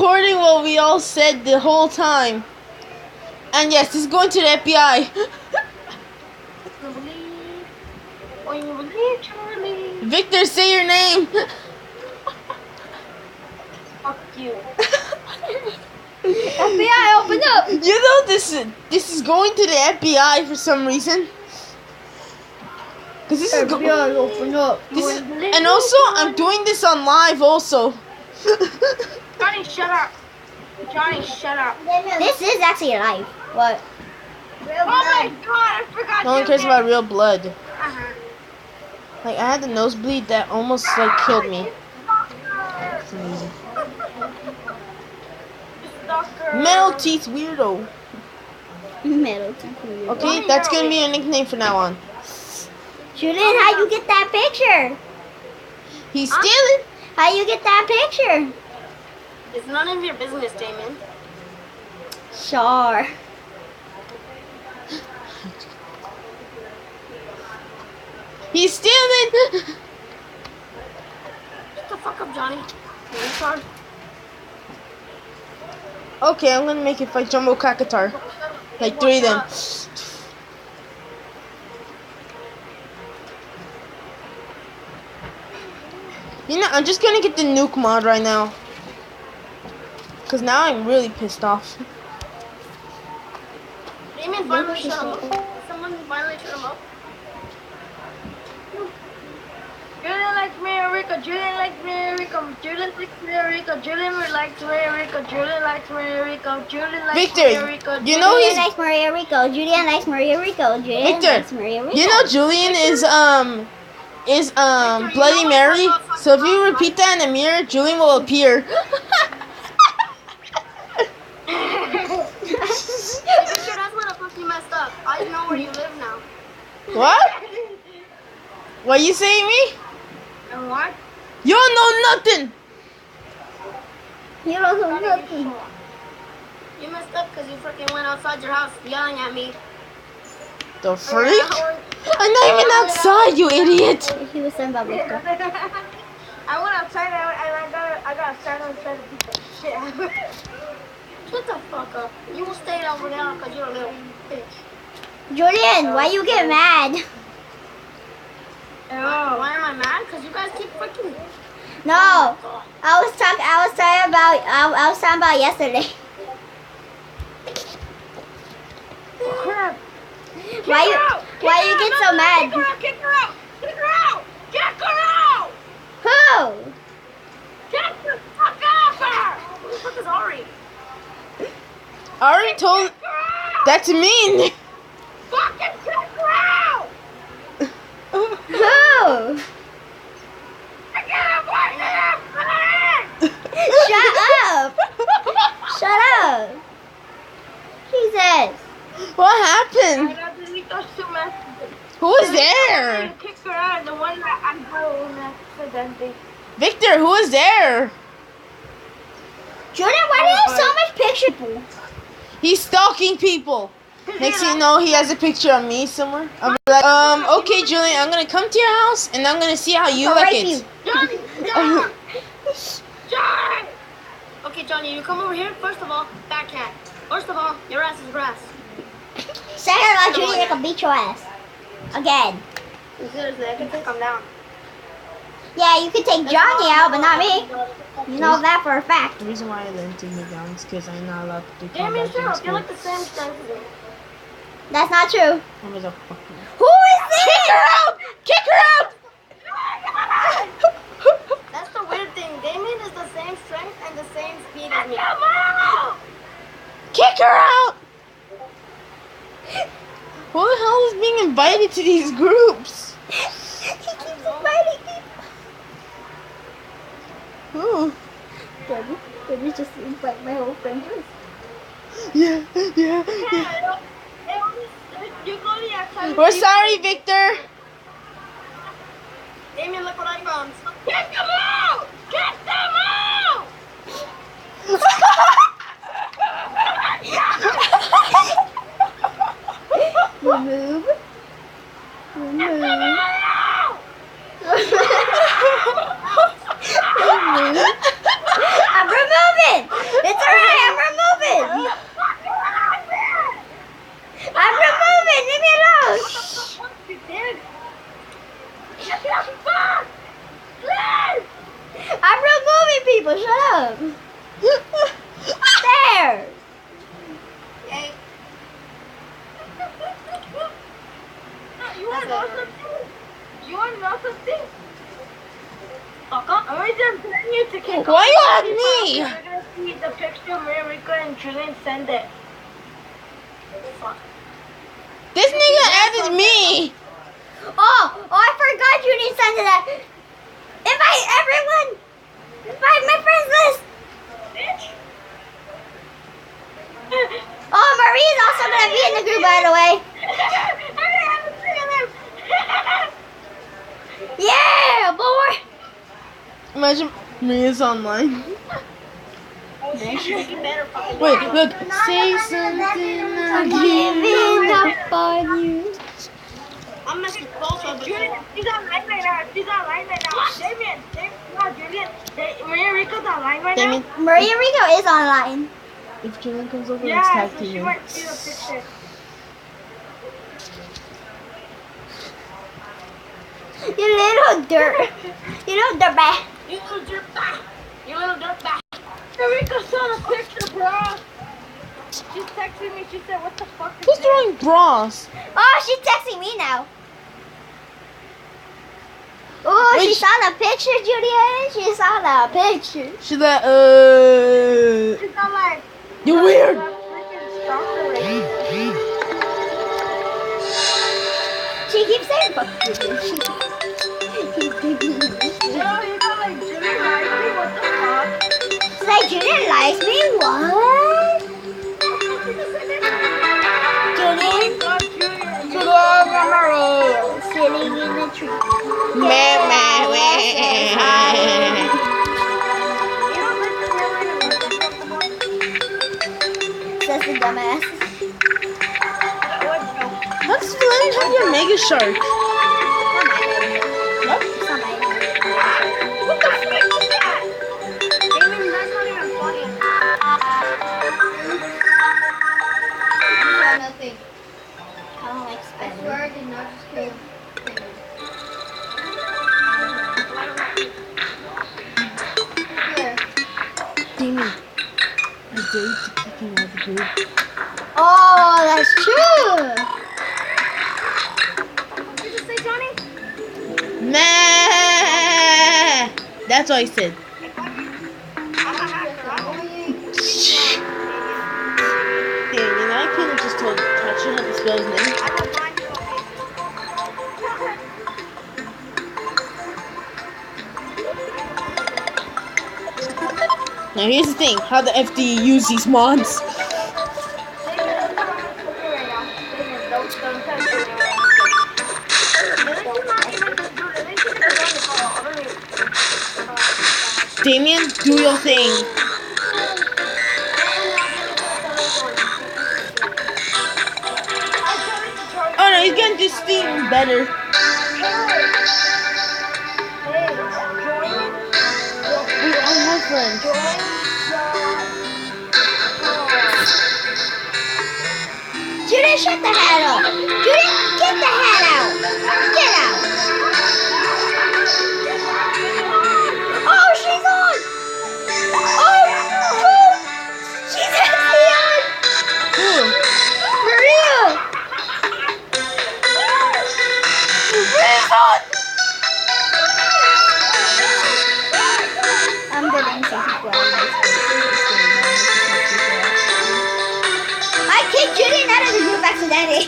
recording what we all said the whole time. And yes, this is going to the FBI. Victor, say your name. Fuck you. FBI, open up. You know this is going to the FBI for some reason. Cause this is FBI, open up. and also I'm doing this on live also. Johnny, shut up. Johnny, shut up. This is actually live. What? Oh my god, I forgot. No one cares about real blood. Uh-huh. Like I had the nosebleed that almost like killed me. Metal teeth weirdo. Metal teeth. Okay, that's gonna be your nickname from now on. Julian, how you get that picture? He's stealing. How you get that picture? It's none of your business, Damon. Sure. He's stealing. Shut the fuck up, Johnny. You retard. Okay, I'm gonna make it fight Jumbo Kakatar. Like 3 of them. You know, I'm just gonna get the nuke mod right now. Cause now I'm really pissed off. Damon finally shut him up. Someone finally shut him up. Julian likes Marica. Julian likes Marica. Julian likes Marica. Julian likes Marica. Julian likes Marica. Julian likes Victor, Marica. you know Julian he's likes Maria Rico. Julian likes Maria Rico. Julian Victor. likes Maria Rico. You know Julian is Bloody Mary. So if you repeat that in the mirror, Julian will appear. Victor, that's what the fuck you messed up. I know where you live now. What? What you saying me? And what? You don't know nothing. You don't know nothing. You messed up because you freaking went outside your house yelling at me. The freak? I'm not even outside, you idiot. He was saying about Victor. I went outside and I got stand outside the people. Shit. Shut the fuck up. You will stay over there because you're a little bitch. Julian, why you get mad? Oh, why am I mad? Because you guys keep freaking. No, I was talking about yesterday. Crap. Why you get so mad? Kick her out! Kick her out! Kick her out! Kick her out! Who? Get the fuck off her! Who the fuck is Ari? Ari told. Kick her out! That's mean. Fucking kick her out! Who? Shut up! Shut up! Jesus! What happened? I got to delete those 2 messages. Who was there? Kick her out, the one that I told accidentally. Victor, who was there? Julian, why do you have so much pictures? He's stalking people. Next thing you know, he has a picture of me somewhere. I'm like, okay, Julian, I'm gonna come to your house and I'm gonna see how you like it. Johnny! Johnny! Johnny! Okay, Johnny, you come over here. First of all, backhand. First of all, your ass is grass. Second of all, Julian, I can beat your ass. Again. Seriously, I can take him down. Yeah, you can take Johnny out, but not me. You know that for a fact. The reason why I didn't take me down is because I'm not allowed to do Damn combat it, shut up. games. You're like the same size as me. That's not true. I'm a fucking. Who is this? Kick her out! Kick her out! That's the weird thing. Damien is the same strength and the same speed as me. Kick her out! Who the hell is being invited to these groups? He keeps inviting people. Who? Debbie just invite my whole friend list. Yeah. We're sorry, Victor. Damien, look what I found. Get them out! Get them out! Remove. I'm removing. Fuck! Please! I'm removing people. Shut up. There. Hey. You want to know something? You want to know something? I'm just telling you to kick. Why you at me? You're gonna see the picture of America and Julian send it. Fuck. This nigga added me. Oh, I forgot you didn't send that. Invite everyone. Invite my friends list. Bitch. Oh, Marie's also gonna be in the group, by the way. Yeah, boy. Imagine me is online. Wait, Look. Say something. I'm giving up on you. I'm messing close up. Julian, she's online right now. She's online right now. Damien, no, Julian. Maria Rico's online right Damien, now. Maria Rico is online. if Julian comes over, let's Yeah, tag so team she him. might see the picture. You little dirt. You little dirtbag. You little dirtbag. You little dirtbag. Maria Rico saw the picture, bro. She's texting me. She said, "What the fuck is Who's this?" throwing bras? Oh, she's texting me now. Oh, Wait, she saw the picture, Julian. She saw the picture. She's like, She's not like. you're weird. She keeps saying fuck Julian. She's like, Julian likes me? What? Julian? Sitting in the tree. Meh, meh, meh. Says the dumbass. How does Valerian have your Mega Shark? What? It's not my idea. What the fuck is that? Damien, that's not even funny. Nothing. I don't like spending. I swear I did not just kill Damien, I dare you to kick him out of the group. Oh, that's true. What did you say, Johnny? Meh. That's what I said. Damien, I could have just told Toucher how to spell his name. Now here's the thing, how the F do you use these mods? Damien, do your thing. Oh no, he's gonna do Steam better. We all have friends. Judy, shut the hat up. Judy, get the hat out. Get out. Oh, she's on. Oh, she's actually on. Who? Maria. Maria's on. I'm getting some people on my I kicked Judy out of the group accidentally.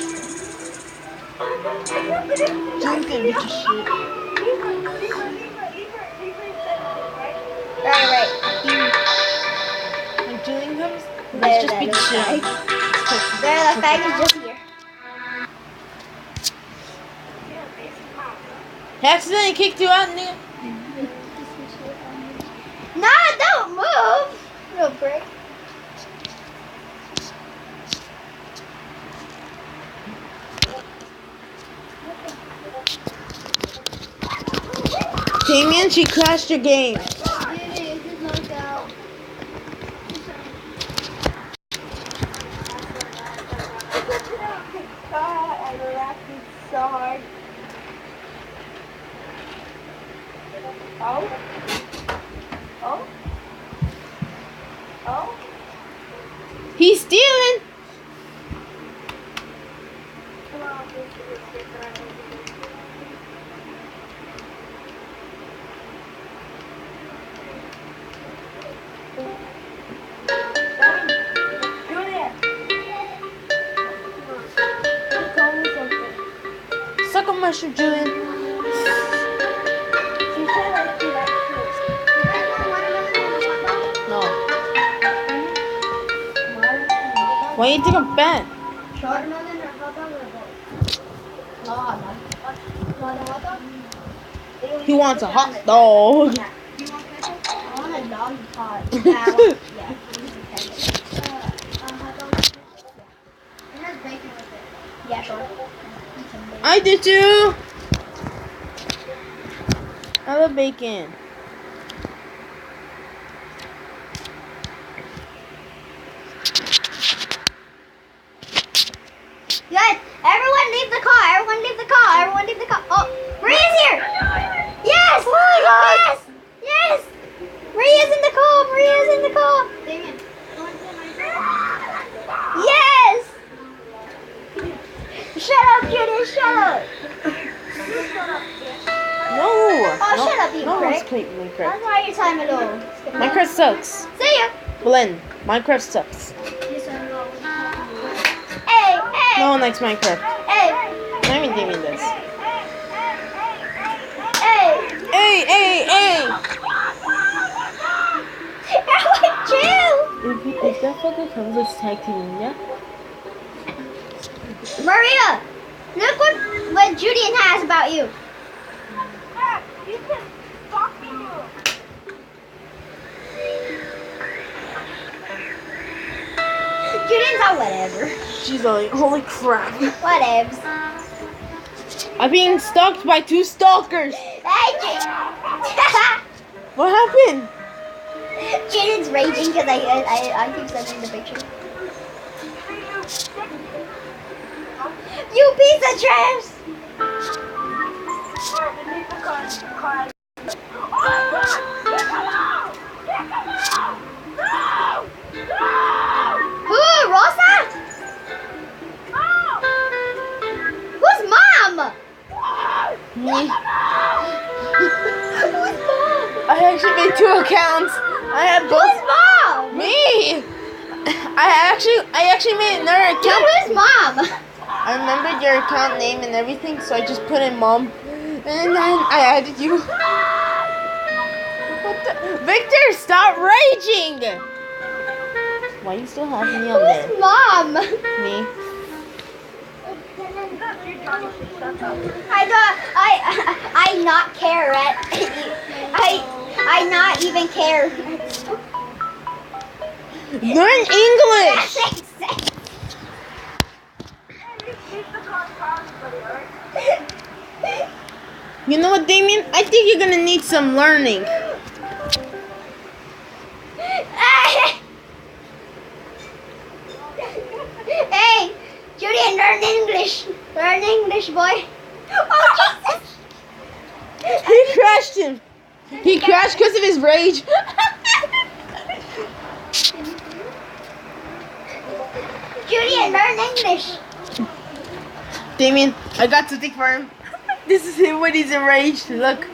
Julian's gonna beat your shit. Right. When Julian comes, There, let's just beat the there, shit out of him. There, the fag is just here. He accidentally kicked you out, nigga. No, don't move. No break. Damien, she crashed your game. So hard. Oh. Oh. Oh. He's stealing. Come on, this is different. Julia. Tell me something. Suck a mushroom, Julian. She said like she likes No. you. Why you take a bet? Watermelon or hot dog or both? No hot dog. Want a hot dog? He wants a hot dog. You want ketchup? I want a dog pot. Yeah, I want, yeah. Hot dog? Yeah. It has bacon with it. Yeah, sure. I do too. I love bacon. Guys, everyone leave the car. Everyone leave the car. Everyone leave the car. Oh, Maria's here. Yes. Oh my God. Yes. Yes. Maria's in the car. Maria's in the car. Damien. Yes. Shut up, Judy. Shut up. No. Oh, no, shut up, you no one's prick. playing Minecraft. That's why your time alone. Minecraft sucks. See ya. Blend. Minecraft sucks. Hey, hey. No one likes Minecraft. Hey, Not even Damien does. hey. Hey, hey, hey! Everyone chill. If that fucker comes, let's tag team, yeah? Maria, look what Julian has about you. You can fuck me. Julian's all whatever. She's like, holy crap. Whatevs. I'm being stalked by 2 stalkers. Hey, What happened? Julian's raging because I keep sending the picture. You piece of trash. Who, Rosa? Who's mom? Me. Who's mom? I actually made 2 accounts. I had Who's both. mom? Me. I actually made another Dude, account. who's mom? I remembered your account name and everything, so I just put in mom. And then I added you. What the? Victor, stop raging! Why you still have me on there? Who's mom? Me. I not care at I not even care. Learn English! You know what, Damien? I think you're gonna need some learning. Hey, Julian, learn English. Learn English, boy. Oh, Jesus. He crashed him. He crashed because of his rage. Julian, learn English. Damien, I got something for him. This is him when he's enraged. Look.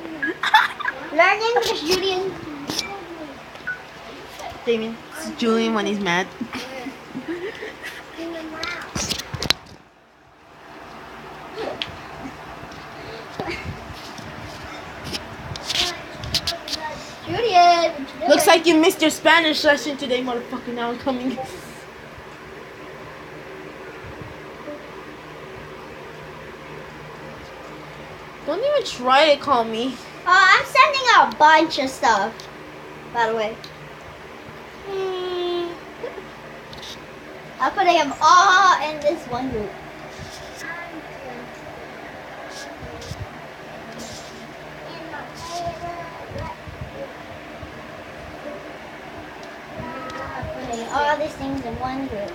Learn English, Julian. Damien, this is Julian when he's mad. Julian. Looks like you missed your Spanish lesson today, motherfucker. Now I'm coming. Don't even try to call me. I'm sending out a bunch of stuff, by the way. I'm putting them all in this one group. I'm putting all these things in one group.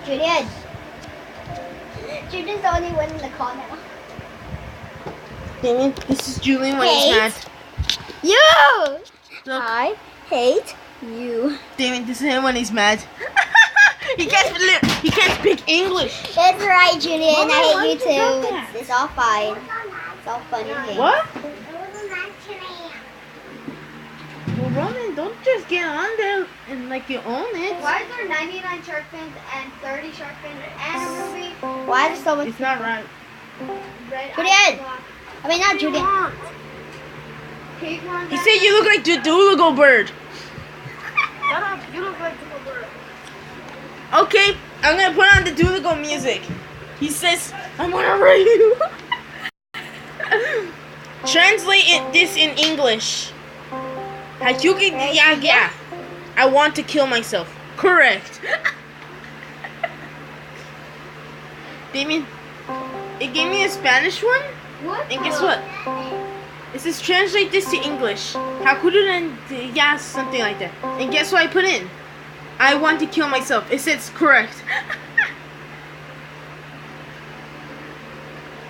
Julian. Julian's the only one in the call now. Damien, this is Julian when he's mad. You! Look, I hate you. Damien, this is him when he's mad. he can't speak English. That's right, Julian. Mama, I why hate you did you do too. that? It's all fine. It's all fun and games. What? Well, Roman, don't just get on there and like you own it. Why is there 99 shark fins and 30 shark fins and a ruby? Why is so much? It's not right. Julian! I mean, not Julian. Pig ones. He said you look like the duolgo bird. Shut up, you look like a bird. Okay, I'm gonna put on the duolgo music. He says, I'm gonna write you. Translate this in English. Yeah. I want to kill myself. Correct. Damien, it gave me a Spanish one. What? And guess what? It says translate this to English. Yeah, something like that. And guess what I put in? I want to kill myself. It says correct.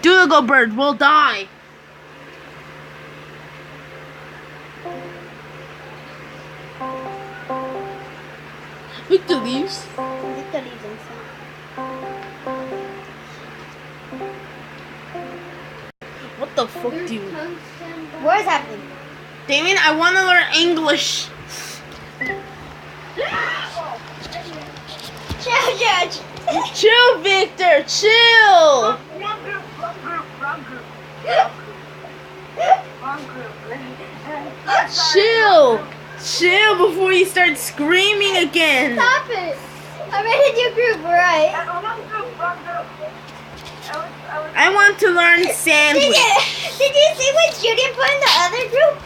Duolgo bird will die. With the leaves. With the leaves and stuff. What the fuck, dude? What is happening? Damien, I want to learn English. Chill, Judge. Chill, Victor. Chill. Chill. Chill before you start screaming again. Stop it. I made a new group, right? I want to learn sandwich. Did you see what Julian put in the other group?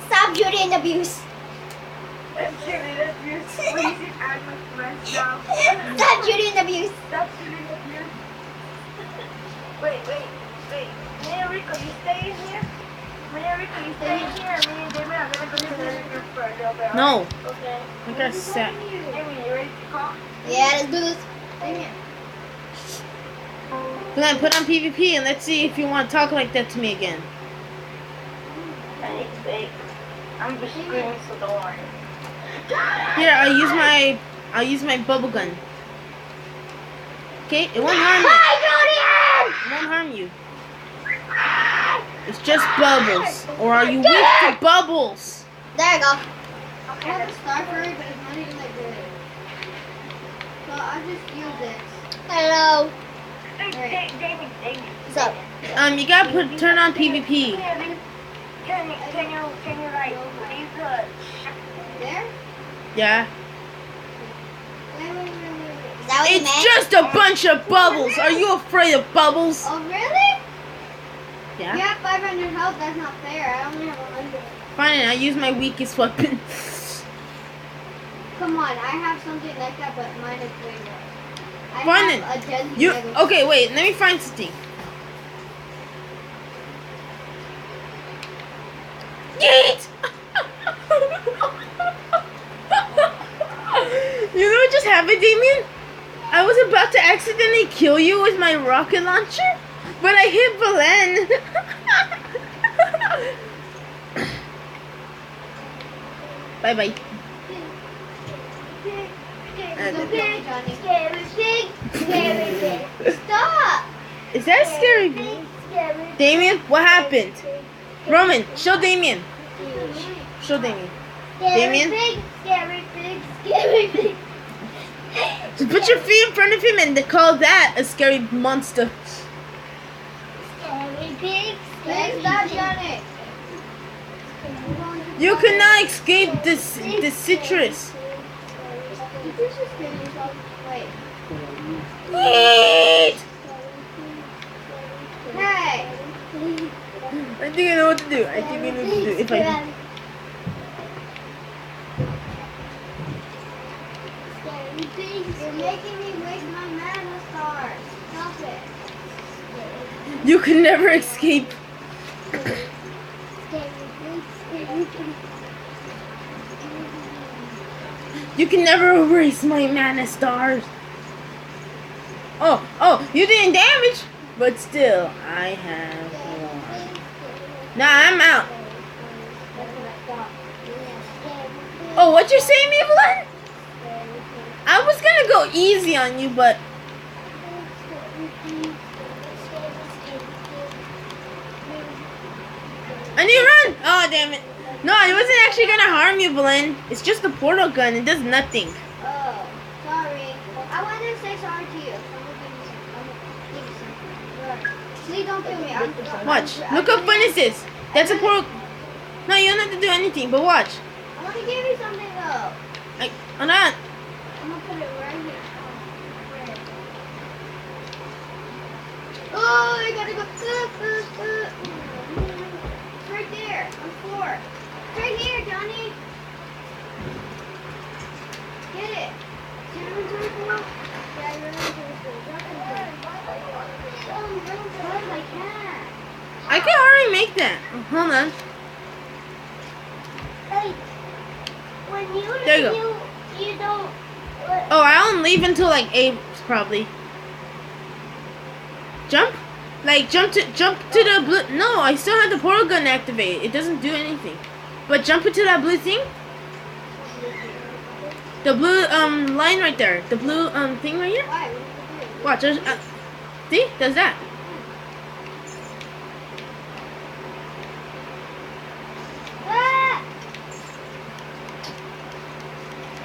Stop Julian abuse. Stop Julian abuse. Wait. Me and Rico, you stay in here? Me and Rico, you stay in here? Me and Damien are gonna go to the group for a little bit. No. Okay. I got set. Damien, you ready to call? Yeah, let's do this. Damien. Then I put on PvP and let's see if you want to talk like that to me again. I need to bake. I'm just screaming, so don't worry. Here, I'll use my bubble gun. Okay, it won't harm you. It won't harm you. It's just bubbles. Or are you weak to bubbles? There you go. I have a star furry, but it's not even that good. So I just use this. Hello. Hey, Damien. What's up? You gotta turn on PvP. Can you like leave the there? Yeah. Is that what you It's meant? just a bunch of bubbles. Are you afraid of bubbles? Oh really? Yeah. You have 500 health. That's not fair. I only have 100. Fine, I use my weakest weapon. Come on, I have something like that, but mine is way more. I Fine have a deadly You mega- okay? Wait, let me find something. Yeet! You know what just happened, Damien? I was about to accidentally kill you with my rocket launcher, but I hit Belen. Bye bye. Scary pig. Stop! Is that scary? Damien, what happened? Roman, show Damien. Show Damien. Damien? Scary pig. Scary pig. Just put your feet in front of him and they call that a scary monster. Scary pig. Stop, Johnny. You cannot escape the citrus. Wait. Yeet! Hey. I think I know what to do. I think I know what to do. If I You're making me waste my mana stars. Stop it. You can never escape. You can never erase my mana stars. Oh, you didn't damage, but still, I have one. Nah, I'm out. Oh, what you saying, Evelyn? I was gonna go easy on you, but I need to run. Oh, damn it. No, it wasn't actually gonna harm you, Belen. It's just a portal gun. It does nothing. Oh, sorry. I wanted to say sorry to you. Please don't kill me. Watch. Look how fun is this. That's a portal. No, you don't have to do anything, but watch. I want to give you something though. I'm not. I'm gonna put it right here. Oh, I gotta go. Right there, on floor. Right here, Johnny. Get it. See your inventory full? Yeah, your inventory full. Drop it. I can't. I can already make that. Hold on. Hey, when you There you leave, you don't. Oh, I don't leave until like 8 probably. Jump? Like jump to the blue. No, I still have the portal gun activated. It doesn't do anything. But jump into that blue thing. The blue line right there. The blue thing right here. Why? What did you do? Watch. There's, see? Does that? Ah!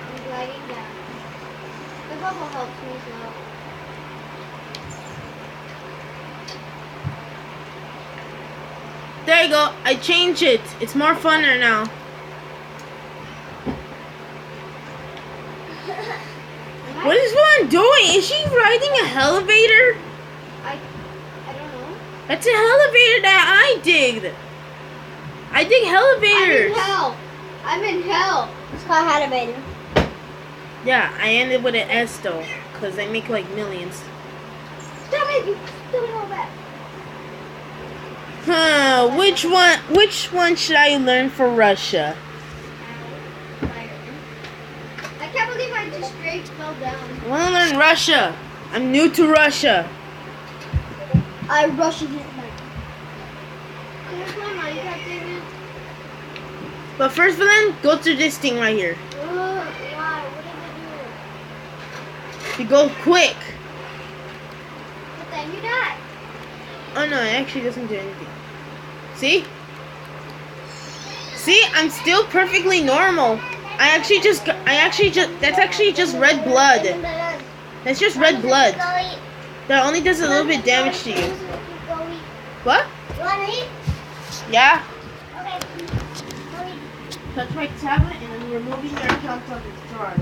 I'm gliding down. The bubble helps me slow. There you go. I changed it. It's more funner now. What is one doing? Is she riding a elevator? I don't know. That's an elevator that I digged. I dig elevators. I'm in hell. It's called elevator. Yeah, I ended with an S though, cause I make like millions. Stop it! You stupid old bat. Huh? Which one should I learn for Russia? I can't believe I just straight fell down. I want to learn Russia. I'm new to Russia. I Russian hit my. Here's my money back, David. But first, Valen, go to this thing right here. Why? What did I do? You go quick. But then you die. Oh no, it actually doesn't do anything. See? See, I'm still perfectly normal. That's actually just red blood. That's just red blood. That only does a little bit damage to you. What? You want to eat? Yeah? Okay. Go eat. Touch my tablet and I'm removing your account from its drawer.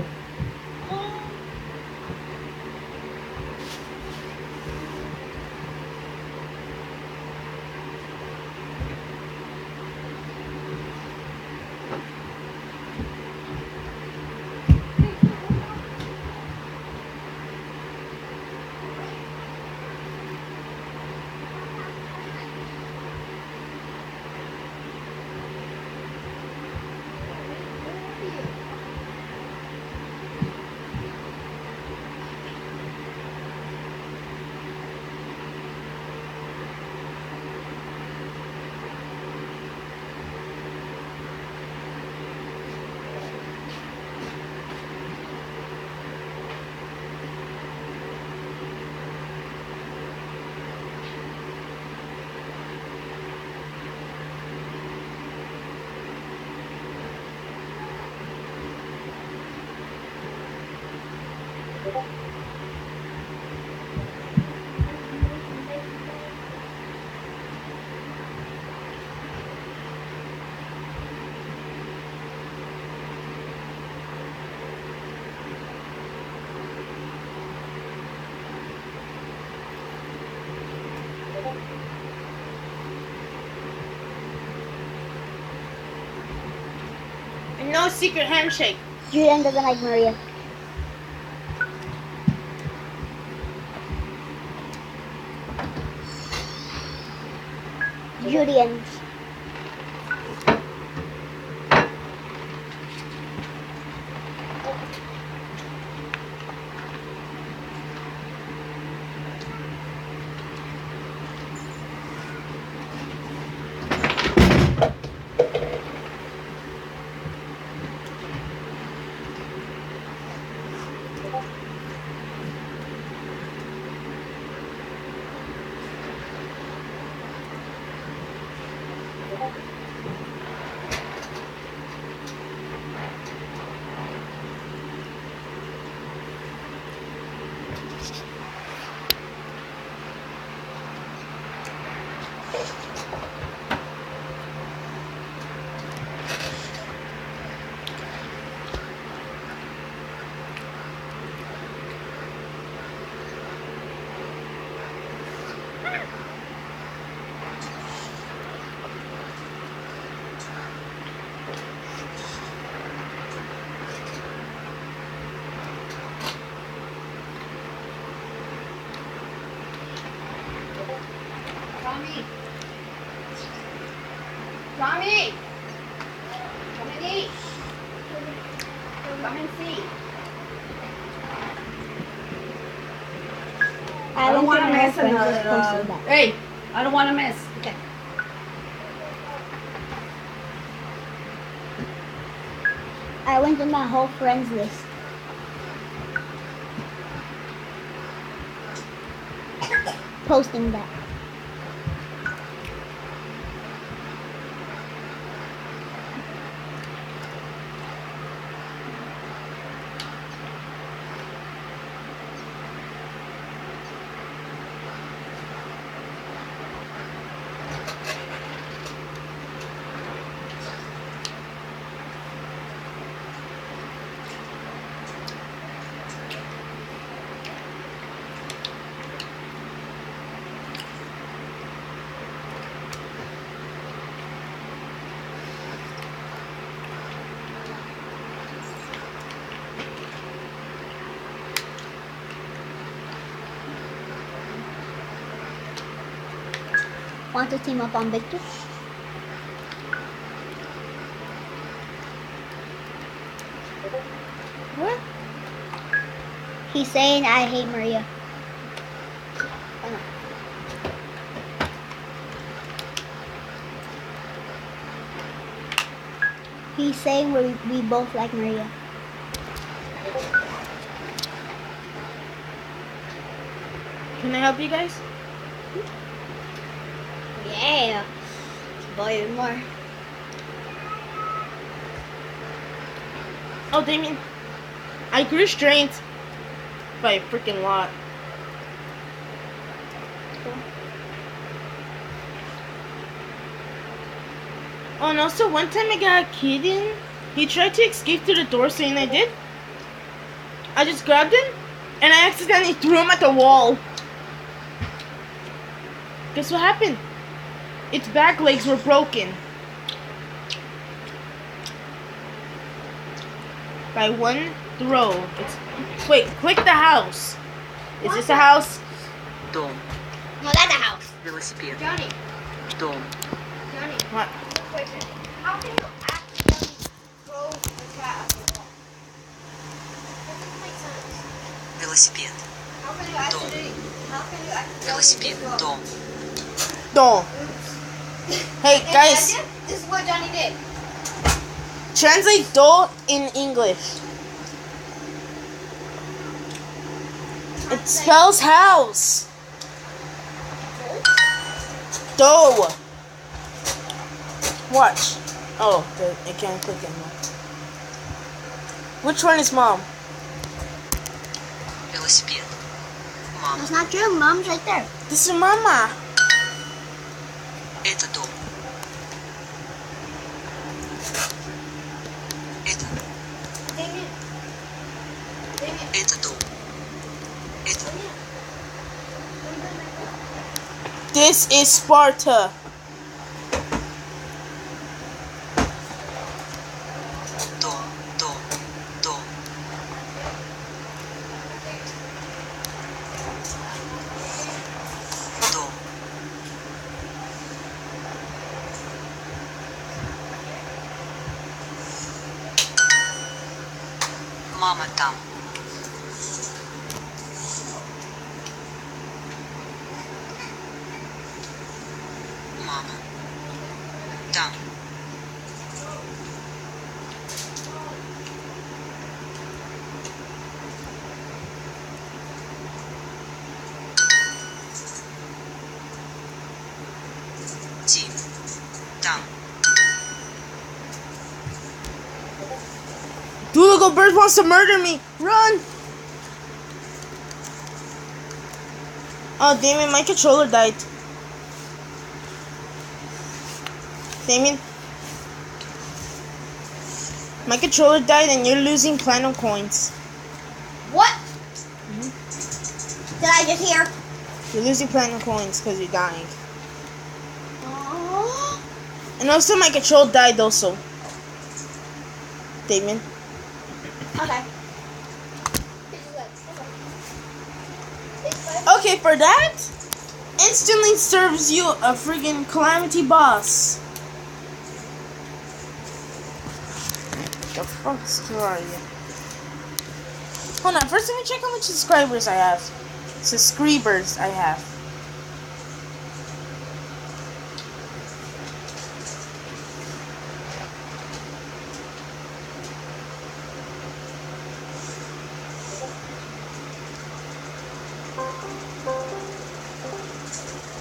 And no secret handshake. Julian doesn't like Maria. Julian. Tommy! Tommy! Come and eat! Come and see! I don't want to miss another. Hey! I don't want to miss. Okay. I went to my whole friends list. Posting that. Want to team up on Victor? What? He's saying I hate Maria. Oh, no. He's saying we both like Maria. Can I help you guys? Yeah. Boy, more. Oh, Damien. I grew strength by a freaking lot. Oh, and also one time I got a kid in. He tried to escape through the door, saying I did. I just grabbed him, and I accidentally threw him at the wall. Guess what happened? Its back legs were broken. By one throw. Wait, click the house. Is this a house? Дом. No, that's a house. Велосипед. Johnny, Дом. Johnny, What? question. How can you accidentally throw the cat at the wall? That doesn't make sense. Велосипед. How can you accidentally Велосипед. throw? Дом. Don't. Hey, guys. This is what Johnny did. Translate do in English. It spells house. Do. Watch. Oh, I can't click anymore. Which one is mom? Велосипед. Мама. That's not true. Mom's right there. This is mama. Это дом. Это. Damien. Damien. Это дом. Это. This is Sparta. Дом. Дом. Дом. Дом. Мама там. Мама. Там. Тим. Там. little bird wants to murder me. Run! Oh, damn it, my controller died. Damien, my controller died and you're losing platinum coins. What? Did I just hear? You're losing platinum coins because you're dying. Oh. And also my controller died also. Damien. Okay. Okay, for that, instantly serves you a friggin' calamity boss. The fuck are you? Hold on, first let me check how much subscribers I have. Subscribers I have.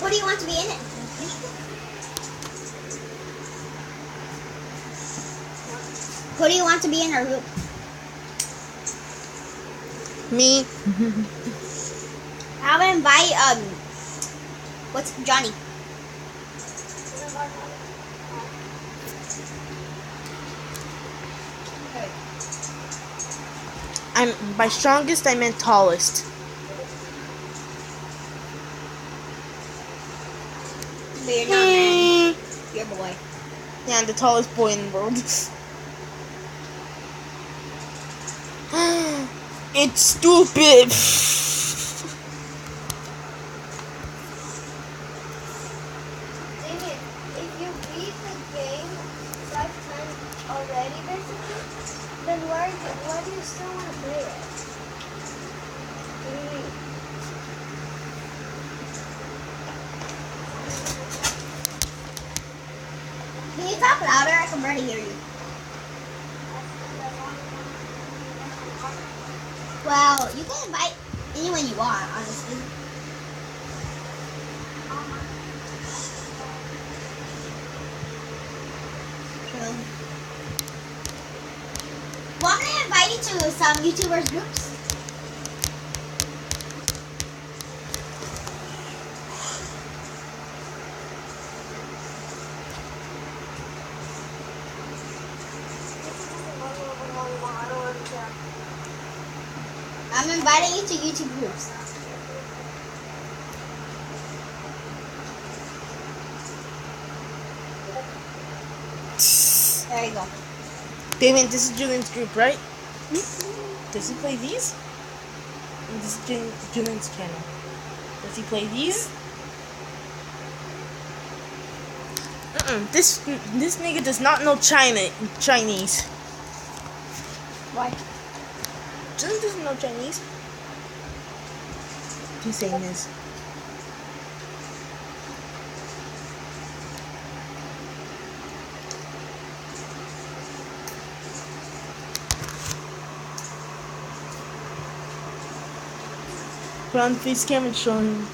What do you want to be in it? Who do you want to be in our group? Me. I would invite what's Johnny? By strongest I meant tallest. But you're not, man. You're a boy. Yeah, I'm the tallest boy in the world. It's stupid. If you beat the game 5 times already, basically, then why do you still want to play it? What do you mean? Can you talk louder? I can barely hear you. Well, you can invite anyone you want, honestly. True. Well, I'm gonna invite you to some YouTubers groups. I'm inviting you to YouTube groups. There you go. Damien, this is Julian's group, right? Does he play these? And this is Julian's channel. Does he play these? This nigga does not know Chinese. Why? Julian doesn't know Chinese. He's saying this. Put on the face cam and show him.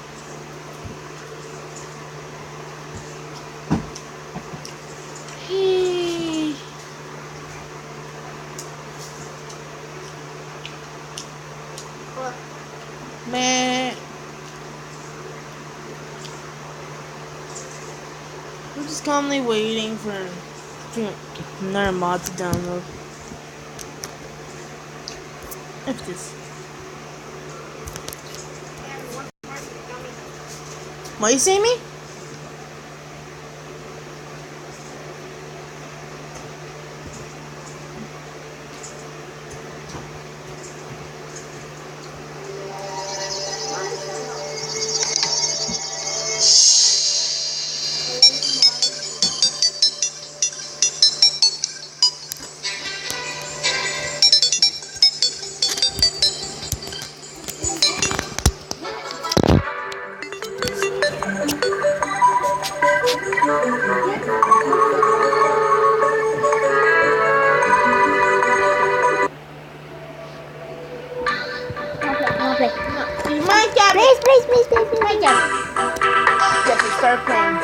Man, I'm just calmly waiting for another mod to download. F this. What you say, me? You mind, Gabby? Please. Mind, Gabby. Yes, we start playing.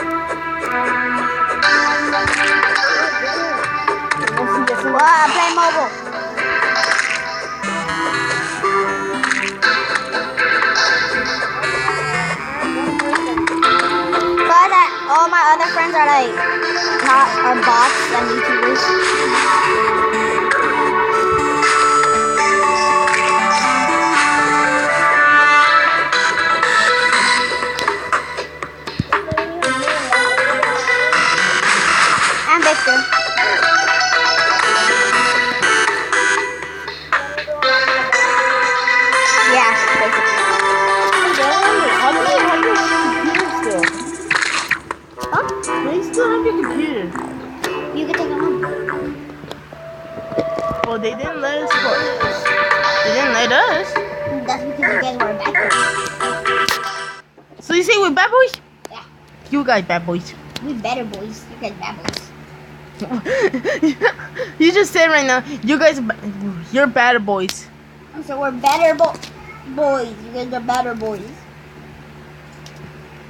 Well, I play mobile. like not our bots and YouTubers. And Victor. Yeah, basically. How do you have your computer still? Huh? Why do you still have your computer? You can take it home. Well, they didn't let us. They didn't let us. That's because you guys were bad boys. So you say we're bad boys? Yeah. You guys bad boys. We better boys. You guys bad boys. You just said right now, you guys, you're bad boys. So we're better boys. You guys are better boys.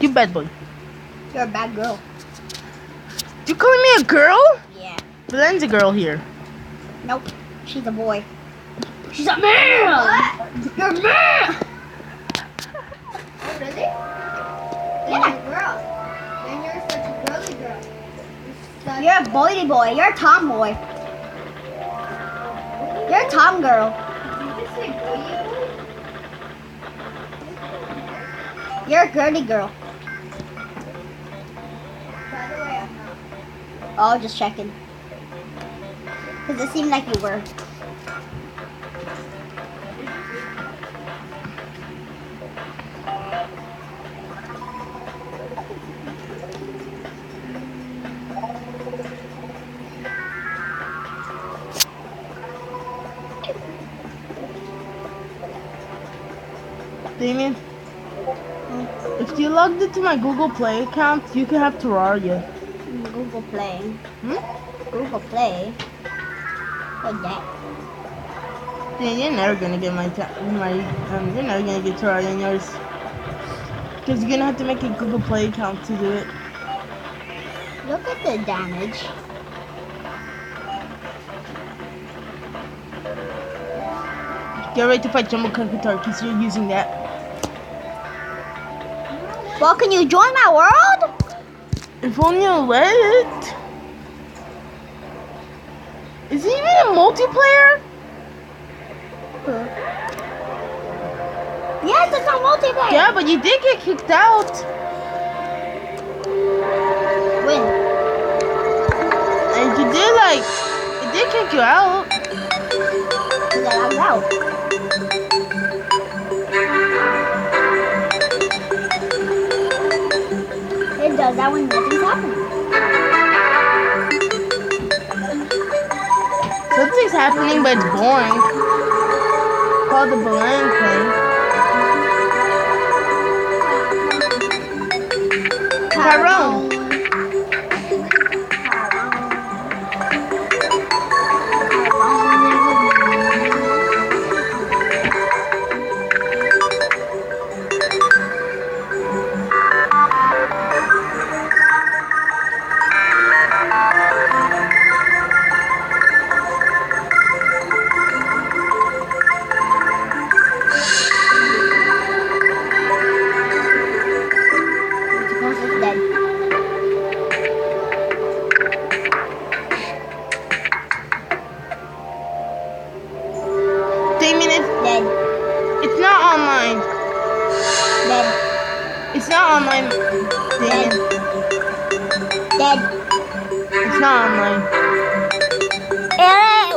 You bad boy. You're a bad girl. You calling me a girl? Yeah. Belen's a girl here. Nope. She's a boy. She's a man. What? You're a man. Oh, really? Yeah. Girl. Then you're such a girly girl. You're a boy boy. You're a tomboy. You're a tom girl. Did you just say boy? You're a girly girl. By the way, I'm not. Oh, just checking. Because it seemed like you were. Damien, if you logged into my Google Play account, you can have Terraria. Google Play. Hmm? Google Play. What's that? Dude, you're never gonna get you're never gonna get Terraria in yours. Because you're gonna have to make a Google Play account to do it. Look at the damage. Get ready to fight Jumbo Guitar because you're using that. Well, can you join my world? If only you let it. Is it even a multiplayer? Yes, it's on multiplayer. Yeah, but you did get kicked out. When? And you did it did kick you out. Because I logged out. It does that when nothing's happening. Something's happening, but it's boring. Called the Belen thing. Tyrone. It's not online. Dead. It's not online. Damien. Dead. It's not online.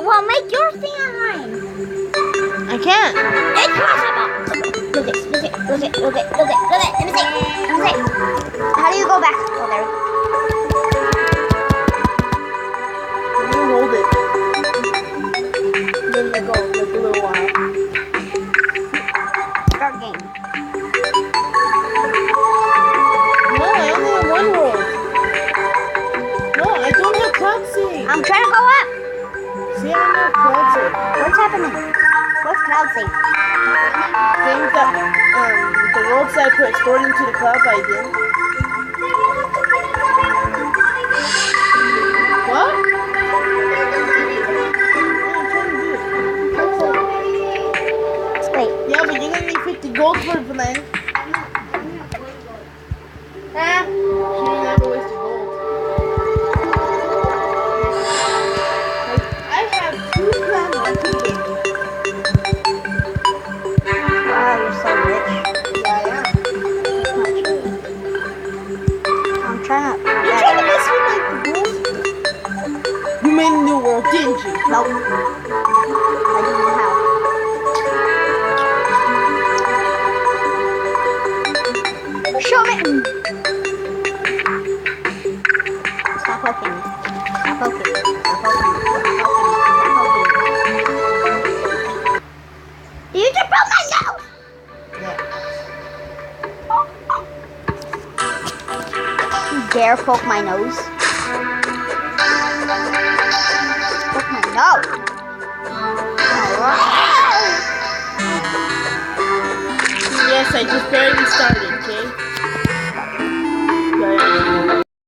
Well, make your thing online. I can't. It's possible. Lose it. Let me see. How do you go back? Oh, there. You hold it. Then let go, like a little while. Start game. No, I only have one world. No, I don't have cloud save. I'm trying to go up. See, I don't have cloud save. What's happening? What's cloud save? Things that the worlds that I put stored into the cloud by then. What? Wait. Yeah, but you're gonna need 50 gold for it, Belen. She didn't have a waste of gold. Nope. I don't know how. Show me. Stop poking. Stop poking. Stop poking. Stop poking. Stop poking. You just broke my nose! You dare poke my nose? Poke my nose! Yes, I just barely started.